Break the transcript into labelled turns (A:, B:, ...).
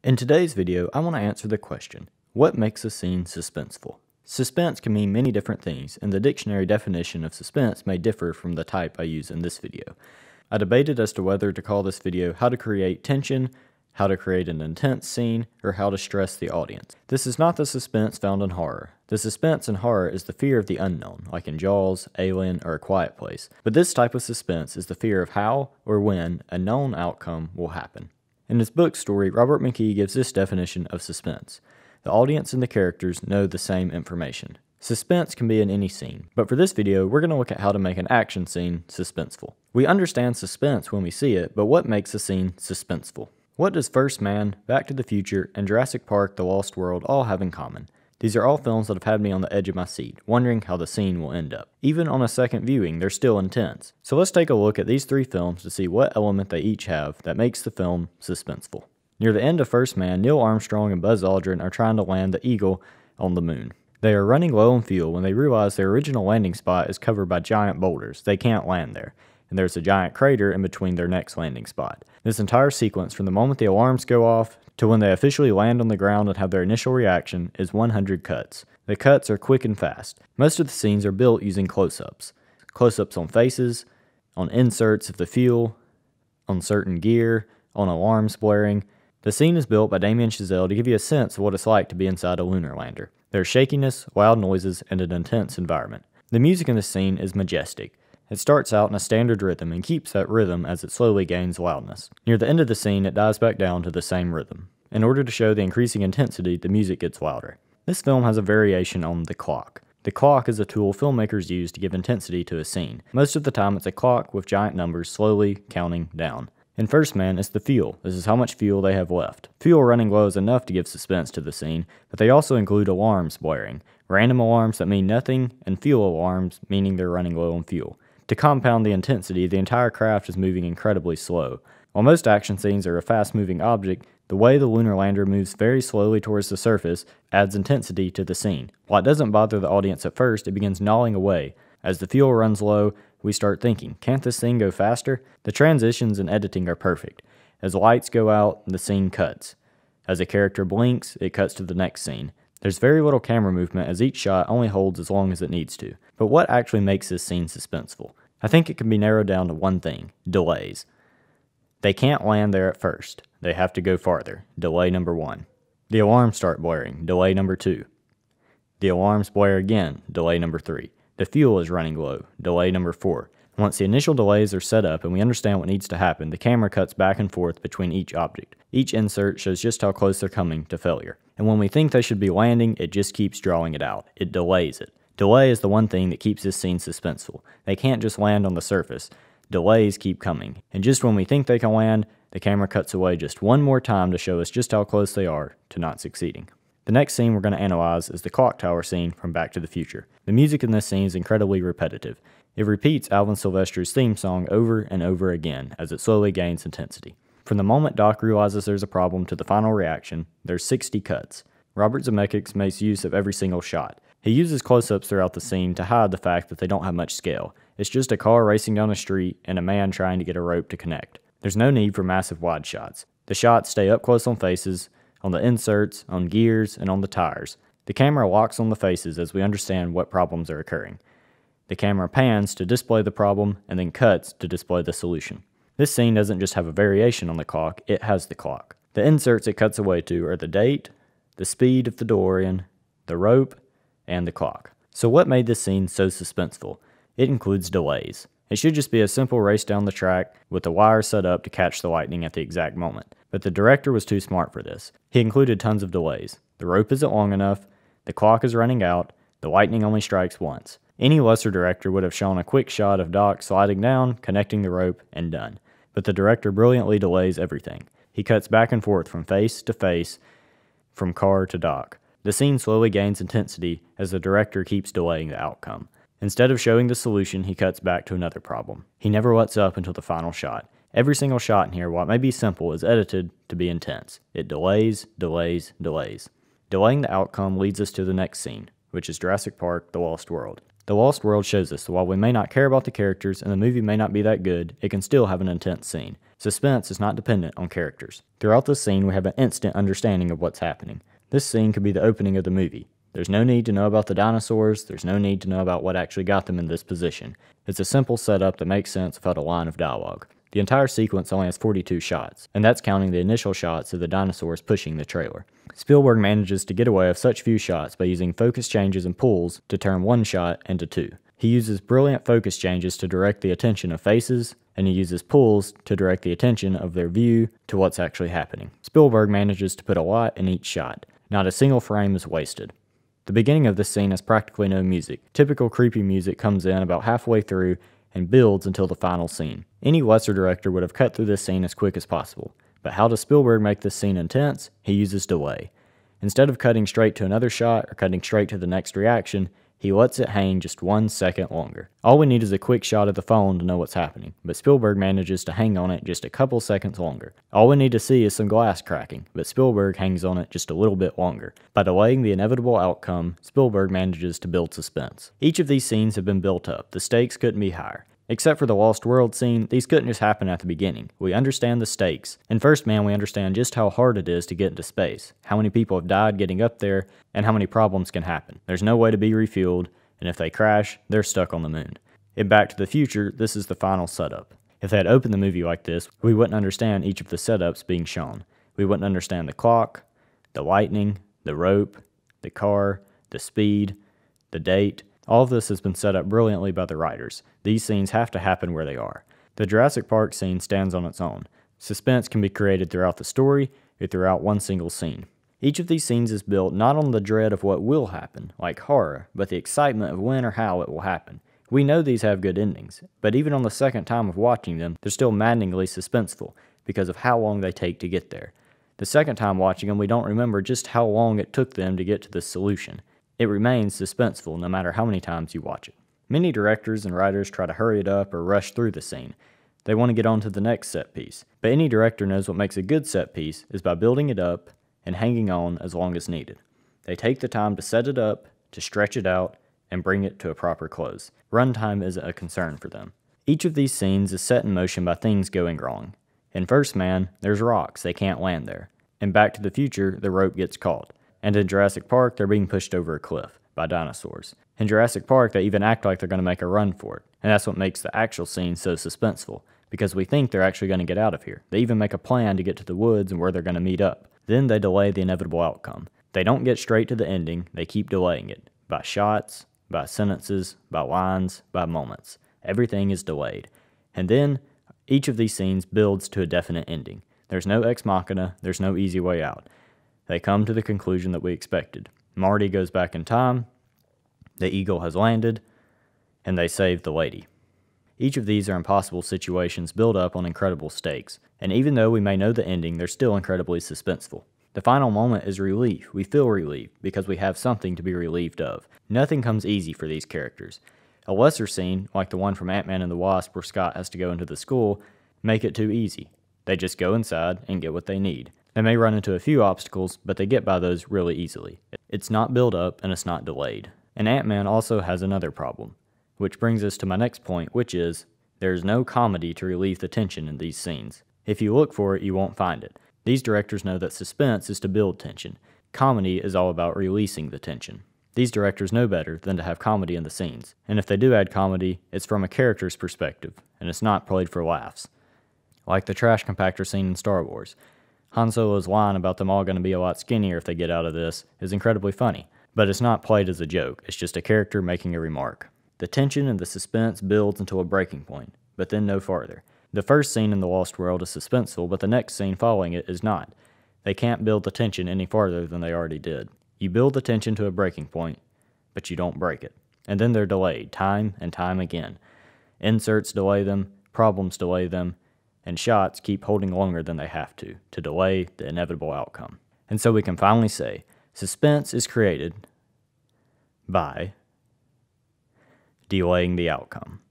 A: In today's video, I want to answer the question, what makes a scene suspenseful? Suspense can mean many different things, and the dictionary definition of suspense may differ from the type I use in this video. I debated as to whether to call this video how to create tension, how to create an intense scene, or how to stress the audience. This is not the suspense found in horror. The suspense in horror is the fear of the unknown, like in Jaws, Alien, or A Quiet Place. But this type of suspense is the fear of how or when a known outcome will happen. In his book story, Robert McKee gives this definition of suspense. The audience and the characters know the same information. Suspense can be in any scene, but for this video, we're going to look at how to make an action scene suspenseful. We understand suspense when we see it, but what makes a scene suspenseful? What does First Man, Back to the Future, and Jurassic Park: The Lost World all have in common? These are all films that have had me on the edge of my seat, wondering how the scene will end up. Even on a second viewing, they're still intense. So let's take a look at these three films to see what element they each have that makes the film suspenseful. Near the end of First Man, Neil Armstrong and Buzz Aldrin are trying to land the Eagle on the moon. They are running low on fuel when they realize their original landing spot is covered by giant boulders. They can't land there, and there's a giant crater in between their next landing spot. This entire sequence, from the moment the alarms go off to when they officially land on the ground and have their initial reaction, is 100 cuts. The cuts are quick and fast. Most of the scenes are built using close-ups. Close-ups on faces, on inserts of the fuel, on certain gear, on alarms blaring. The scene is built by Damien Chazelle to give you a sense of what it's like to be inside a lunar lander. There's shakiness, loud noises, and an intense environment. The music in this scene is majestic. It starts out in a standard rhythm and keeps that rhythm as it slowly gains loudness. Near the end of the scene, it dies back down to the same rhythm. In order to show the increasing intensity, the music gets louder. This film has a variation on the clock. The clock is a tool filmmakers use to give intensity to a scene. Most of the time, it's a clock with giant numbers slowly counting down. In First Man, it's the fuel. This is how much fuel they have left. Fuel running low is enough to give suspense to the scene, but they also include alarms blaring. Random alarms that mean nothing, and fuel alarms meaning they're running low on fuel. To compound the intensity, the entire craft is moving incredibly slow. While most action scenes are a fast-moving object, the way the lunar lander moves very slowly towards the surface adds intensity to the scene. While it doesn't bother the audience at first, it begins gnawing away. As the fuel runs low, we start thinking, can't this scene go faster? The transitions and editing are perfect. As lights go out, the scene cuts. As a character blinks, it cuts to the next scene. There's very little camera movement as each shot only holds as long as it needs to. But what actually makes this scene suspenseful? I think it can be narrowed down to one thing: delays. They can't land there at first. They have to go farther. Delay number 1. The alarms start blaring. Delay number 2. The alarms blare again. Delay number 3. The fuel is running low. Delay number 4. Once the initial delays are set up and we understand what needs to happen, the camera cuts back and forth between each object. Each insert shows just how close they're coming to failure. And when we think they should be landing, it just keeps drawing it out. It delays it. Delay is the one thing that keeps this scene suspenseful. They can't just land on the surface. Delays keep coming. And just when we think they can land, the camera cuts away just one more time to show us just how close they are to not succeeding. The next scene we're going to analyze is the clock tower scene from Back to the Future. The music in this scene is incredibly repetitive. It repeats Alvin Sylvester's theme song over and over again as it slowly gains intensity. From the moment Doc realizes there's a problem to the final reaction, there's 60 cuts. Robert Zemeckis makes use of every single shot. He uses close-ups throughout the scene to hide the fact that they don't have much scale. It's just a car racing down a street and a man trying to get a rope to connect. There's no need for massive wide shots. The shots stay up close on faces, on the inserts, on gears, and on the tires. The camera locks on the faces as we understand what problems are occurring. The camera pans to display the problem and then cuts to display the solution. This scene doesn't just have a variation on the clock, it has the clock. The inserts it cuts away to are the date, the speed of the DeLorean, the rope, and the clock. So what made this scene so suspenseful? It includes delays. It should just be a simple race down the track with the wire set up to catch the lightning at the exact moment. But the director was too smart for this. He included tons of delays. The rope isn't long enough, the clock is running out, the lightning only strikes once. Any lesser director would have shown a quick shot of Doc sliding down, connecting the rope, and done. But the director brilliantly delays everything. He cuts back and forth from face to face, from car to Doc. The scene slowly gains intensity as the director keeps delaying the outcome. Instead of showing the solution, he cuts back to another problem. He never lets up until the final shot. Every single shot in here, while it may be simple, is edited to be intense. It delays, delays, delays. Delaying the outcome leads us to the next scene, which is Jurassic Park: The Lost World. The Lost World shows us that while we may not care about the characters and the movie may not be that good, it can still have an intense scene. Suspense is not dependent on characters. Throughout this scene, we have an instant understanding of what's happening. This scene could be the opening of the movie. There's no need to know about the dinosaurs, there's no need to know about what actually got them in this position. It's a simple setup that makes sense without a line of dialogue. The entire sequence only has 42 shots, and that's counting the initial shots of the dinosaurs pushing the trailer. Spielberg manages to get away with such few shots by using focus changes and pulls to turn one shot into two. He uses brilliant focus changes to direct the attention of faces, and he uses pulls to direct the attention of their view to what's actually happening. Spielberg manages to put a lot in each shot. Not a single frame is wasted. The beginning of this scene has practically no music. Typical creepy music comes in about halfway through and builds until the final scene. Any lesser director would have cut through this scene as quick as possible. But how does Spielberg make this scene intense? He uses delay. Instead of cutting straight to another shot or cutting straight to the next reaction, he lets it hang just 1 second longer. All we need is a quick shot of the phone to know what's happening, but Spielberg manages to hang on it just a couple seconds longer. All we need to see is some glass cracking, but Spielberg hangs on it just a little bit longer. By delaying the inevitable outcome, Spielberg manages to build suspense. Each of these scenes have been built up. The stakes couldn't be higher. Except for the Lost World scene, these couldn't just happen at the beginning. We understand the stakes. In First Man, we understand just how hard it is to get into space, how many people have died getting up there, and how many problems can happen. There's no way to be refueled, and if they crash, they're stuck on the moon. In Back to the Future, this is the final setup. If they had opened the movie like this, we wouldn't understand each of the setups being shown. We wouldn't understand the clock, the lightning, the rope, the car, the speed, the date. All of this has been set up brilliantly by the writers. These scenes have to happen where they are. The Jurassic Park scene stands on its own. Suspense can be created throughout the story or throughout one single scene. Each of these scenes is built not on the dread of what will happen, like horror, but the excitement of when or how it will happen. We know these have good endings, but even on the second time of watching them, they're still maddeningly suspenseful because of how long they take to get there. The second time watching them, we don't remember just how long it took them to get to this solution. It remains suspenseful no matter how many times you watch it. Many directors and writers try to hurry it up or rush through the scene. They want to get on to the next set piece. But any director knows what makes a good set piece is by building it up and hanging on as long as needed. They take the time to set it up, to stretch it out, and bring it to a proper close. Runtime isn't a concern for them. Each of these scenes is set in motion by things going wrong. In First Man, there's rocks, they can't land there. In Back to the Future, the rope gets caught. And in Jurassic Park, they're being pushed over a cliff by dinosaurs. In Jurassic Park, they even act like they're going to make a run for it. And that's what makes the actual scene so suspenseful, because we think they're actually going to get out of here. They even make a plan to get to the woods and where they're going to meet up. Then they delay the inevitable outcome. They don't get straight to the ending, they keep delaying it. By shots, by sentences, by lines, by moments. Everything is delayed. And then, each of these scenes builds to a definite ending. There's no ex machina, there's no easy way out. They come to the conclusion that we expected. Marty goes back in time, the eagle has landed, and they save the lady. Each of these are impossible situations built up on incredible stakes, and even though we may know the ending, they're still incredibly suspenseful. The final moment is relief. We feel relieved because we have something to be relieved of. Nothing comes easy for these characters. A lesser scene, like the one from Ant-Man and the Wasp where Scott has to go into the school, make it too easy. They just go inside and get what they need. They may run into a few obstacles, but they get by those really easily. It's not built up and it's not delayed. And Ant-Man also has another problem, which brings us to my next point, which is, there's no comedy to relieve the tension in these scenes. If you look for it, you won't find it. These directors know that suspense is to build tension. Comedy is all about releasing the tension. These directors know better than to have comedy in the scenes. And if they do add comedy, it's from a character's perspective, and it's not played for laughs. Like the trash compactor scene in Star Wars. Han Solo's line about them all going to be a lot skinnier if they get out of this is incredibly funny, but it's not played as a joke, it's just a character making a remark. The tension and the suspense builds until a breaking point, but then no farther. The first scene in The Lost World is suspenseful, but the next scene following it is not. They can't build the tension any farther than they already did. You build the tension to a breaking point, but you don't break it. And then they're delayed, time and time again. Inserts delay them, problems delay them, and shots keep holding longer than they have to delay the inevitable outcome. And so we can finally say, suspense is created by delaying the outcome.